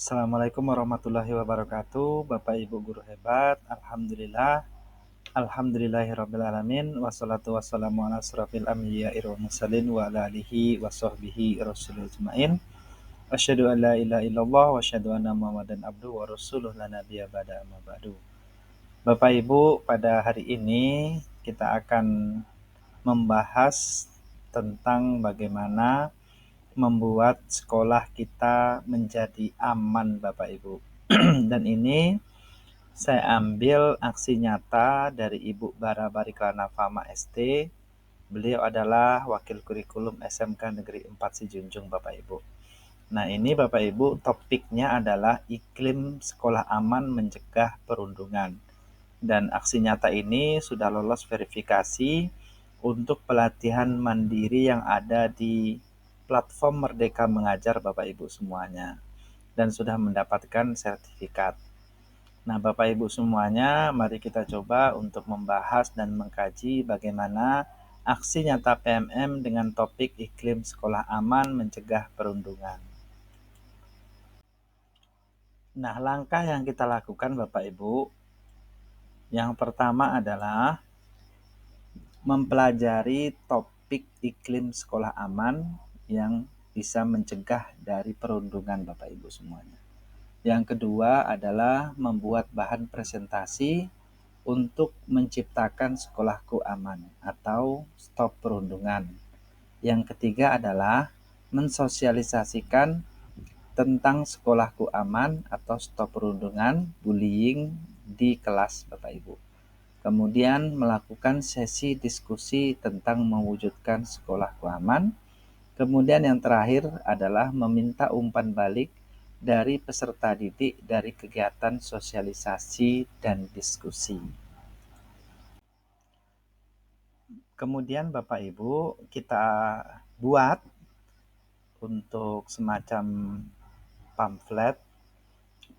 Assalamualaikum warahmatullahi wabarakatuh. Bapak Ibu guru hebat. Alhamdulillah. Alhamdulillahirrabbilalamin. Wassalatu wassalamu ala asrafil anbiya'i wal mursalin wa ala alihi wa sahbihi rasulil ajmain. Asyhadu an la ilaha illallah wa asyhadu anna Muhammadan abduhu wa rasuluh la nabiyya ba'da amma ba'du. Bapak Ibu, pada hari ini kita akan membahas tentang bagaimana membuat sekolah kita menjadi aman, Bapak Ibu. Dan ini saya ambil aksi nyata dari Ibu Bara Bariklana Fama ST. Beliau adalah Wakil Kurikulum SMK Negeri 4 Sijunjung, Bapak Ibu. Nah, ini Bapak Ibu, topiknya adalah iklim sekolah aman mencegah perundungan. Dan aksi nyata ini sudah lolos verifikasi untuk pelatihan mandiri yang ada di platform Merdeka Mengajar, Bapak Ibu semuanya. Dan sudah mendapatkan sertifikat. Nah, Bapak Ibu semuanya, mari kita coba untuk membahas dan mengkaji bagaimana aksi nyata PMM dengan topik iklim sekolah aman mencegah perundungan. Nah, langkah yang kita lakukan Bapak Ibu, yang pertama adalah mempelajari topik iklim sekolah aman yang bisa mencegah dari perundungan Bapak Ibu semuanya. Yang kedua adalah membuat bahan presentasi untuk menciptakan sekolahku aman atau stop perundungan. Yang ketiga adalah mensosialisasikan tentang sekolahku aman atau stop perundungan, bullying di kelas Bapak Ibu. Kemudian melakukan sesi diskusi tentang mewujudkan sekolahku aman. Kemudian yang terakhir adalah meminta umpan balik dari peserta didik dari kegiatan sosialisasi dan diskusi. Kemudian Bapak Ibu kita buat untuk semacam pamflet,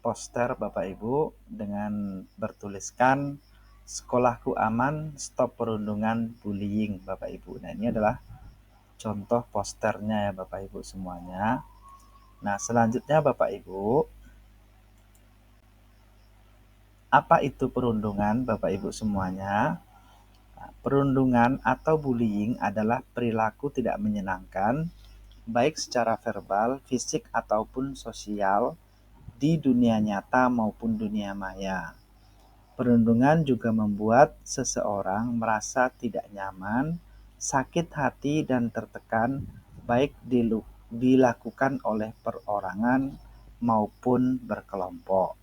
poster Bapak Ibu dengan bertuliskan sekolahku aman, stop perundungan, bullying Bapak Ibu. Nah, ini adalah contoh posternya ya Bapak Ibu semuanya. Nah, selanjutnya Bapak Ibu, apa itu perundungan Bapak Ibu semuanya? Nah, perundungan atau bullying adalah perilaku tidak menyenangkan, baik secara verbal, fisik, ataupun sosial di dunia nyata maupun dunia maya. Perundungan juga membuat seseorang merasa tidak nyaman, sakit hati, dan tertekan, baik dilakukan oleh perorangan maupun berkelompok.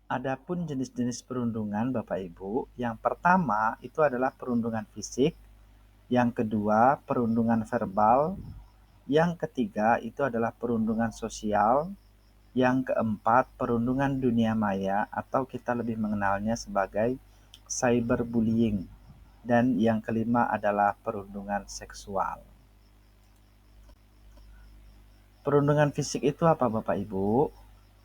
Adapun jenis-jenis perundungan Bapak Ibu, yang pertama itu adalah perundungan fisik, yang kedua perundungan verbal, yang ketiga itu adalah perundungan sosial, yang keempat perundungan dunia maya atau kita lebih mengenalnya sebagai cyberbullying, dan yang kelima adalah perundungan seksual. Perundungan fisik itu apa Bapak Ibu?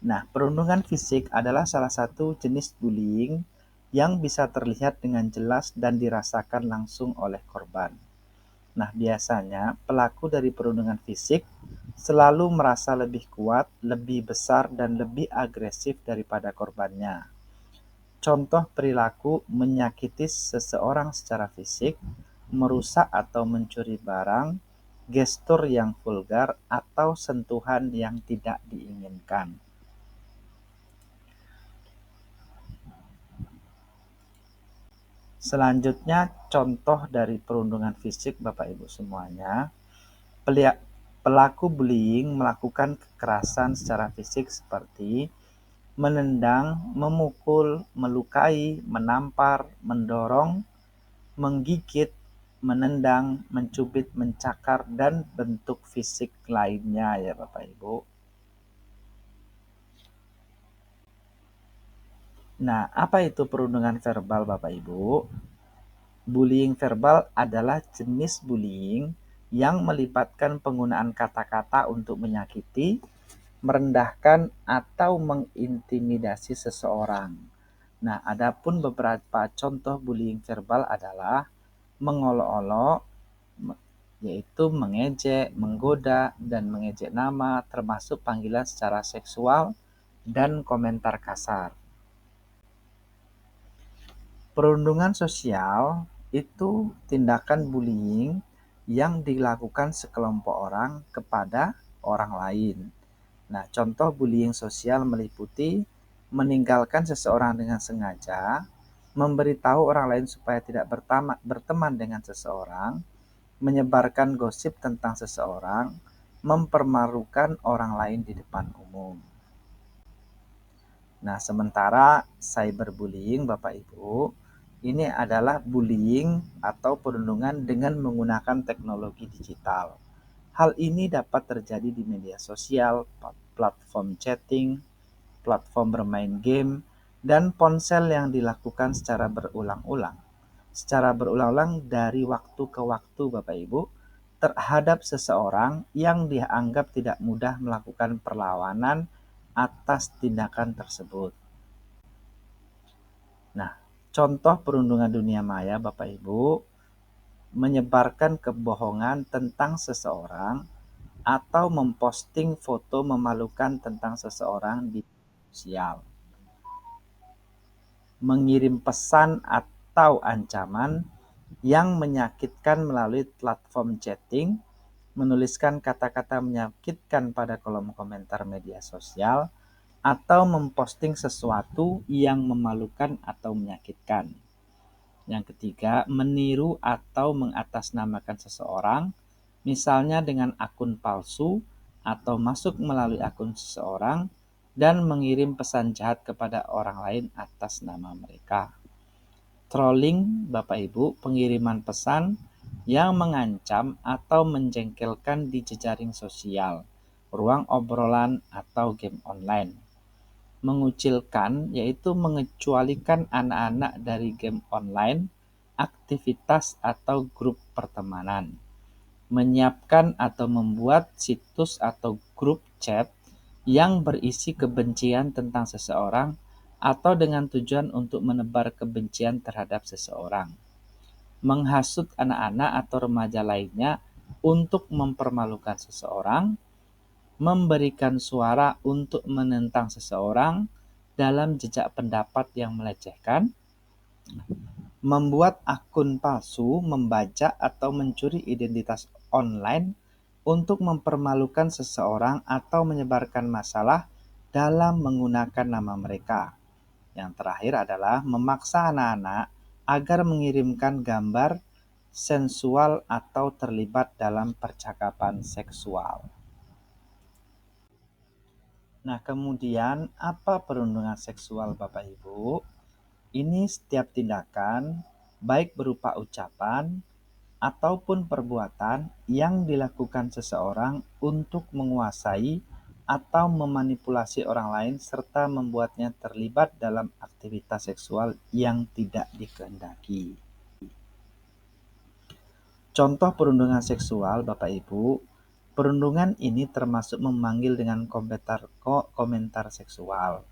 Nah, perundungan fisik adalah salah satu jenis bullying yang bisa terlihat dengan jelas dan dirasakan langsung oleh korban. Nah, biasanya pelaku dari perundungan fisik selalu merasa lebih kuat, lebih besar, dan lebih agresif daripada korbannya. Contoh perilaku menyakiti seseorang secara fisik, merusak atau mencuri barang, gestur yang vulgar, atau sentuhan yang tidak diinginkan. Selanjutnya, contoh dari perundungan fisik Bapak Ibu semuanya. Pelaku bullying melakukan kekerasan secara fisik seperti menendang, memukul, melukai, menampar, mendorong, menggigit, menendang, mencubit, mencakar, dan bentuk fisik lainnya ya Bapak Ibu. Nah, apa itu perundungan verbal Bapak Ibu? Bullying verbal adalah jenis bullying yang melibatkan penggunaan kata-kata untuk menyakiti, merendahkan, atau mengintimidasi seseorang. Nah, adapun beberapa contoh bullying verbal adalah mengolok-olok, yaitu mengejek, menggoda, dan mengejek nama, termasuk panggilan secara seksual dan komentar kasar. Perundungan sosial itu tindakan bullying yang dilakukan sekelompok orang kepada orang lain. Nah, contoh bullying sosial meliputi meninggalkan seseorang dengan sengaja, memberitahu orang lain supaya tidak berteman dengan seseorang, menyebarkan gosip tentang seseorang, mempermalukan orang lain di depan umum. Nah, sementara cyberbullying, Bapak Ibu, ini adalah bullying atau perundungan dengan menggunakan teknologi digital. Hal ini dapat terjadi di media sosial, platform chatting, platform bermain game, dan ponsel yang dilakukan secara berulang-ulang. Secara berulang-ulang dari waktu ke waktu, Bapak Ibu, terhadap seseorang yang dianggap tidak mudah melakukan perlawanan atas tindakan tersebut. Nah, contoh perundungan dunia maya, Bapak Ibu, menyebarkan kebohongan tentang seseorang atau memposting foto memalukan tentang seseorang di sosial, mengirim pesan atau ancaman yang menyakitkan melalui platform chatting, menuliskan kata-kata menyakitkan pada kolom komentar media sosial, atau memposting sesuatu yang memalukan atau menyakitkan. Yang ketiga, meniru atau mengatasnamakan seseorang, misalnya dengan akun palsu atau masuk melalui akun seseorang dan mengirim pesan jahat kepada orang lain atas nama mereka. Trolling, Bapak Ibu, pengiriman pesan yang mengancam atau menjengkelkan di jejaring sosial, ruang obrolan atau game online. Mengucilkan, yaitu mengecualikan anak-anak dari game online, aktivitas atau grup pertemanan. Menyiapkan atau membuat situs atau grup chat yang berisi kebencian tentang seseorang atau dengan tujuan untuk menebar kebencian terhadap seseorang. Menghasut anak-anak atau remaja lainnya untuk mempermalukan seseorang, memberikan suara untuk menentang seseorang dalam jejak pendapat yang melecehkan, membuat akun palsu, membajak atau mencuri identitas online untuk mempermalukan seseorang atau menyebarkan masalah dalam menggunakan nama mereka. Yang terakhir adalah memaksa anak-anak agar mengirimkan gambar sensual atau terlibat dalam percakapan seksual. Nah, kemudian apa perundungan seksual, Bapak Ibu? Ini setiap tindakan, baik berupa ucapan ataupun perbuatan yang dilakukan seseorang untuk menguasai atau memanipulasi orang lain serta membuatnya terlibat dalam aktivitas seksual yang tidak dikehendaki. Contoh perundungan seksual, Bapak Ibu, perundungan ini termasuk memanggil dengan komentar seksual,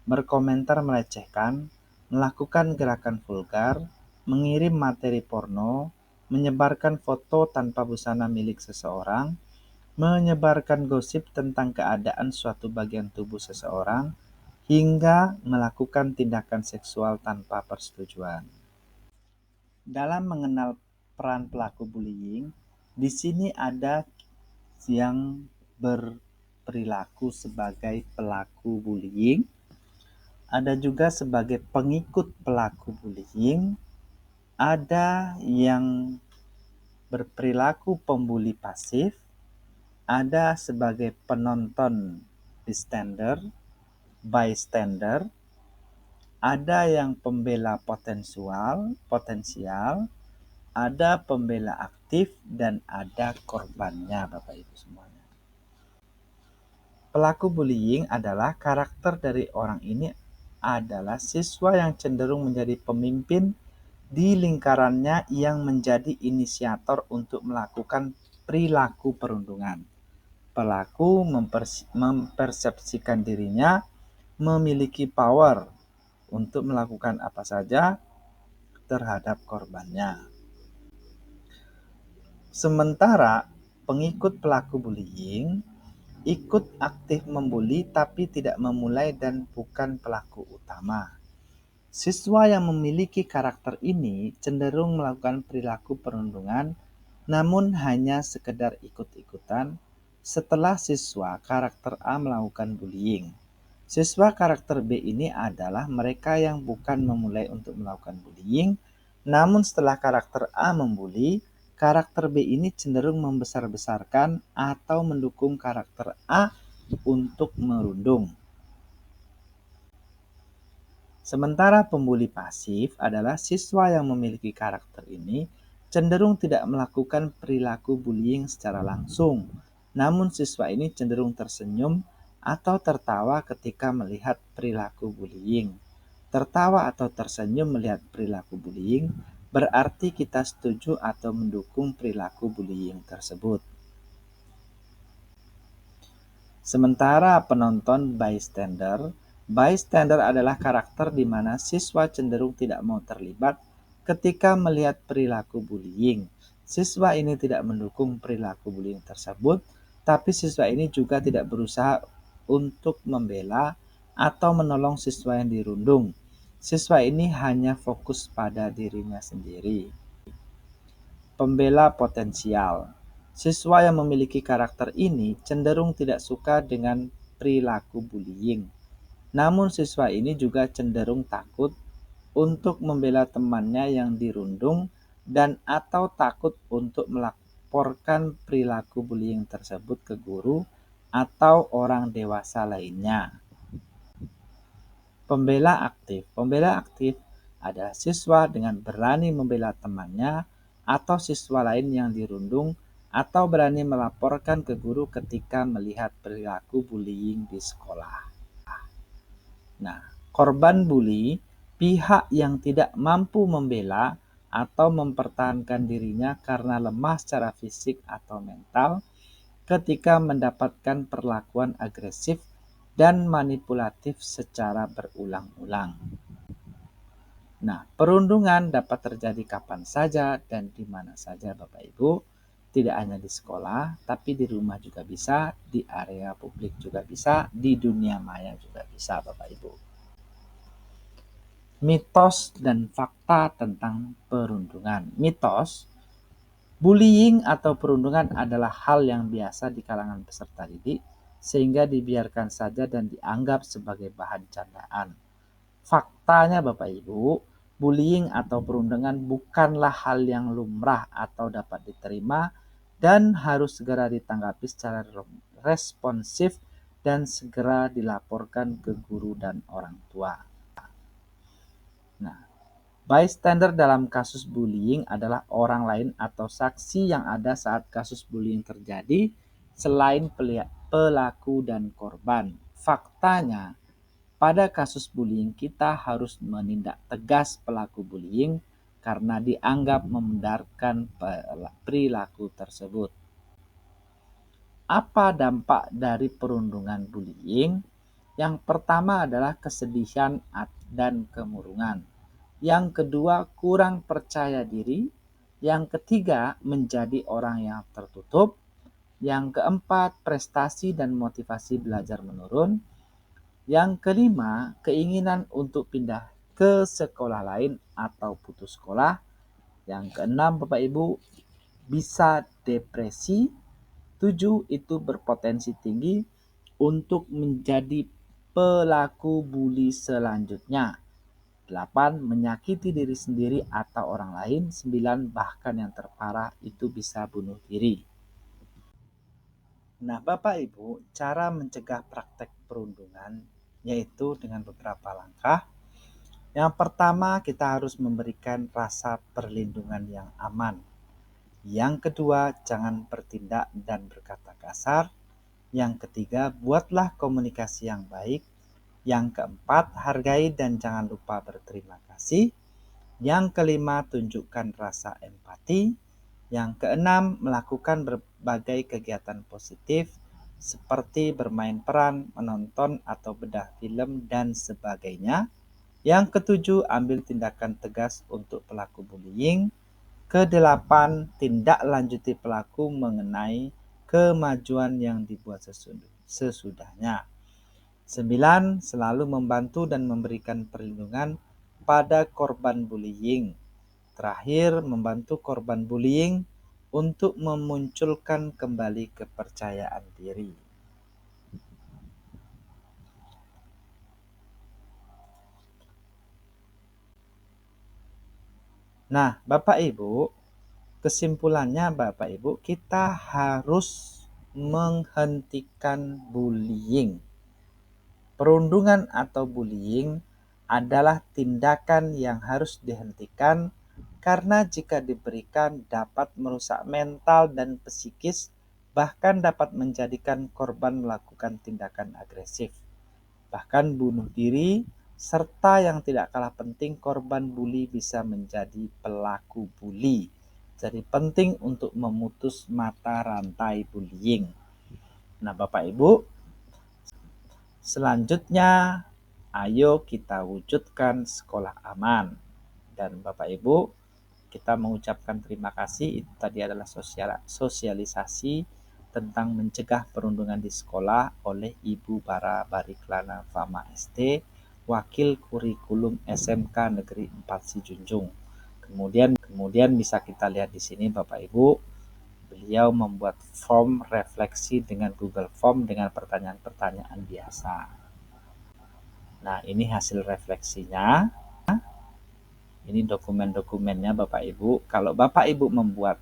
berkomentar melecehkan, melakukan gerakan vulgar, mengirim materi porno, menyebarkan foto tanpa busana milik seseorang, menyebarkan gosip tentang keadaan suatu bagian tubuh seseorang, hingga melakukan tindakan seksual tanpa persetujuan. Dalam mengenal peran pelaku bullying, di sini ada yang berperilaku sebagai pelaku bullying, ada juga sebagai pengikut pelaku bullying, ada yang berperilaku pembuli pasif, ada sebagai penonton bystander, ada yang pembela potensial, ada pembela aktif, dan ada korbannya, Bapak Ibu semuanya. Pelaku bullying adalah karakter dari orang ini adalah siswa yang cenderung menjadi pemimpin di lingkarannya yang menjadi inisiator untuk melakukan perilaku perundungan. Pelaku mempersepsikan dirinya memiliki power untuk melakukan apa saja terhadap korbannya. Sementara pengikut pelaku bullying ikut aktif membuli tapi tidak memulai dan bukan pelaku utama. Siswa yang memiliki karakter ini cenderung melakukan perilaku perundungan namun hanya sekedar ikut-ikutan setelah siswa karakter A melakukan bullying. Siswa karakter B ini adalah mereka yang bukan memulai untuk melakukan bullying, namun setelah karakter A membuli, karakter B ini cenderung membesar-besarkan atau mendukung karakter A untuk merundung. Sementara pembuli pasif adalah siswa yang memiliki karakter ini cenderung tidak melakukan perilaku bullying secara langsung, namun siswa ini cenderung tersenyum atau tertawa ketika melihat perilaku bullying. Tertawa atau tersenyum melihat perilaku bullying berarti kita setuju atau mendukung perilaku bullying tersebut. Sementara penonton bystander adalah karakter di mana siswa cenderung tidak mau terlibat ketika melihat perilaku bullying. Siswa ini tidak mendukung perilaku bullying tersebut, tapi siswa ini juga tidak berusaha untuk membela atau menolong siswa yang dirundung. Siswa ini hanya fokus pada dirinya sendiri. Pembela potensial. Siswa yang memiliki karakter ini cenderung tidak suka dengan perilaku bullying. Namun siswa ini juga cenderung takut untuk membela temannya yang dirundung dan atau takut untuk melaporkan perilaku bullying tersebut ke guru atau orang dewasa lainnya. Pembela aktif. Pembela aktif adalah siswa dengan berani membela temannya atau siswa lain yang dirundung atau berani melaporkan ke guru ketika melihat perilaku bullying di sekolah. Nah, korban bully, pihak yang tidak mampu membela atau mempertahankan dirinya karena lemah secara fisik atau mental ketika mendapatkan perlakuan agresif dan manipulatif secara berulang-ulang. Nah, perundungan dapat terjadi kapan saja dan di mana saja Bapak Ibu. Tidak hanya di sekolah, tapi di rumah juga bisa, di area publik juga bisa, di dunia maya juga bisa Bapak Ibu. Mitos dan fakta tentang perundungan. Mitos, bullying atau perundungan adalah hal yang biasa di kalangan peserta didik, sehingga dibiarkan saja dan dianggap sebagai bahan candaan. Faktanya Bapak Ibu, bullying atau perundungan bukanlah hal yang lumrah atau dapat diterima dan harus segera ditanggapi secara responsif dan segera dilaporkan ke guru dan orang tua. Nah, bystander dalam kasus bullying adalah orang lain atau saksi yang ada saat kasus bullying terjadi selain pelaku dan korban. Faktanya, pada kasus bullying kita harus menindak tegas pelaku bullying karena dianggap membenarkan perilaku tersebut. Apa dampak dari perundungan bullying? Yang pertama adalah kesedihan dan kemurungan. Yang kedua, kurang percaya diri. Yang ketiga, menjadi orang yang tertutup. Yang keempat, prestasi dan motivasi belajar menurun. Yang kelima, keinginan untuk pindah ke sekolah lain atau putus sekolah. Yang keenam, Bapak Ibu, bisa depresi. 7, itu berpotensi tinggi untuk menjadi pelaku bully selanjutnya. 8, menyakiti diri sendiri atau orang lain. 9, bahkan yang terparah itu bisa bunuh diri. Nah, Bapak Ibu, cara mencegah praktek perundungan yaitu dengan beberapa langkah. Yang pertama, kita harus memberikan rasa perlindungan yang aman. Yang kedua, jangan bertindak dan berkata kasar. Yang ketiga, buatlah komunikasi yang baik. Yang keempat, hargai dan jangan lupa berterima kasih. Yang kelima, tunjukkan rasa empati. Yang keenam, melakukan berbagai kegiatan positif seperti bermain peran, menonton atau bedah film, dan sebagainya. Yang ketujuh, ambil tindakan tegas untuk pelaku bullying. Kedelapan, tindak lanjuti pelaku mengenai kemajuan yang dibuat sesudahnya. 9. Selalu membantu dan memberikan perlindungan pada korban bullying. Terakhir, membantu korban bullying untuk memunculkan kembali kepercayaan diri. Nah, Bapak Ibu, kesimpulannya Bapak Ibu, kita harus menghentikan bullying. Perundungan atau bullying adalah tindakan yang harus dihentikan karena jika diberikan dapat merusak mental dan psikis, bahkan dapat menjadikan korban melakukan tindakan agresif, bahkan bunuh diri, serta yang tidak kalah penting korban bully bisa menjadi pelaku bully. Jadi penting untuk memutus mata rantai bullying. Nah, Bapak Ibu, selanjutnya ayo kita wujudkan sekolah aman. Dan Bapak Ibu, kita mengucapkan terima kasih. Itu tadi adalah sosialisasi tentang mencegah perundungan di sekolah oleh Ibu Bara Bariklana Fama ST, Wakil Kurikulum SMK Negeri 4 Sijunjung. Kemudian bisa kita lihat di sini Bapak Ibu, beliau membuat form refleksi dengan Google Form dengan pertanyaan-pertanyaan biasa. Nah, ini hasil refleksinya. Ini dokumen-dokumennya Bapak Ibu. Kalau Bapak Ibu membuat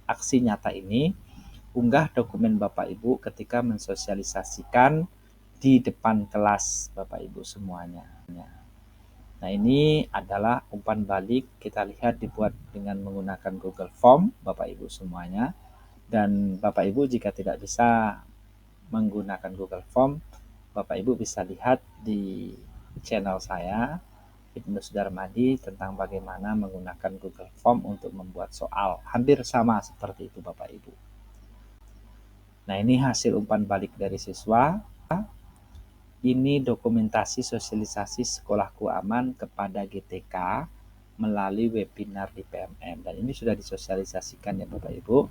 aksi nyata ini, unggah dokumen Bapak Ibu ketika mensosialisasikan di depan kelas Bapak Ibu semuanya. Nah, ini adalah umpan balik, kita lihat dibuat dengan menggunakan Google Form Bapak Ibu semuanya. Dan Bapak Ibu jika tidak bisa menggunakan Google Form, Bapak Ibu bisa lihat di channel saya Ibnu Sudarmadi tentang bagaimana menggunakan Google Form untuk membuat soal. Hampir sama seperti itu Bapak Ibu. Nah, ini hasil umpan balik dari siswa. Ini dokumentasi sosialisasi Sekolahku Aman kepada GTK melalui webinar di PMM. Dan ini sudah disosialisasikan ya Bapak Ibu.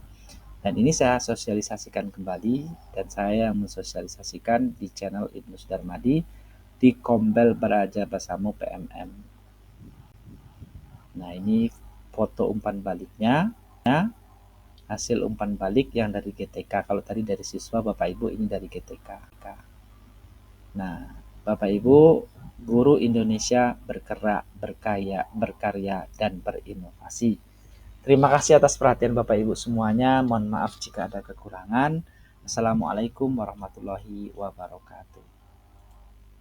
Dan ini saya sosialisasikan kembali dan saya mensosialisasikan di channel Ibnu Sudarmadi di Kombel Beraja Basamu PMM. Nah, ini foto umpan baliknya. Hasil umpan balik yang dari GTK. Kalau tadi dari siswa Bapak Ibu, ini dari GTK. Nah, Bapak Ibu, guru Indonesia berkarya dan berinovasi. Terima kasih atas perhatian Bapak Ibu semuanya. Mohon maaf jika ada kekurangan. Assalamualaikum warahmatullahi wabarakatuh.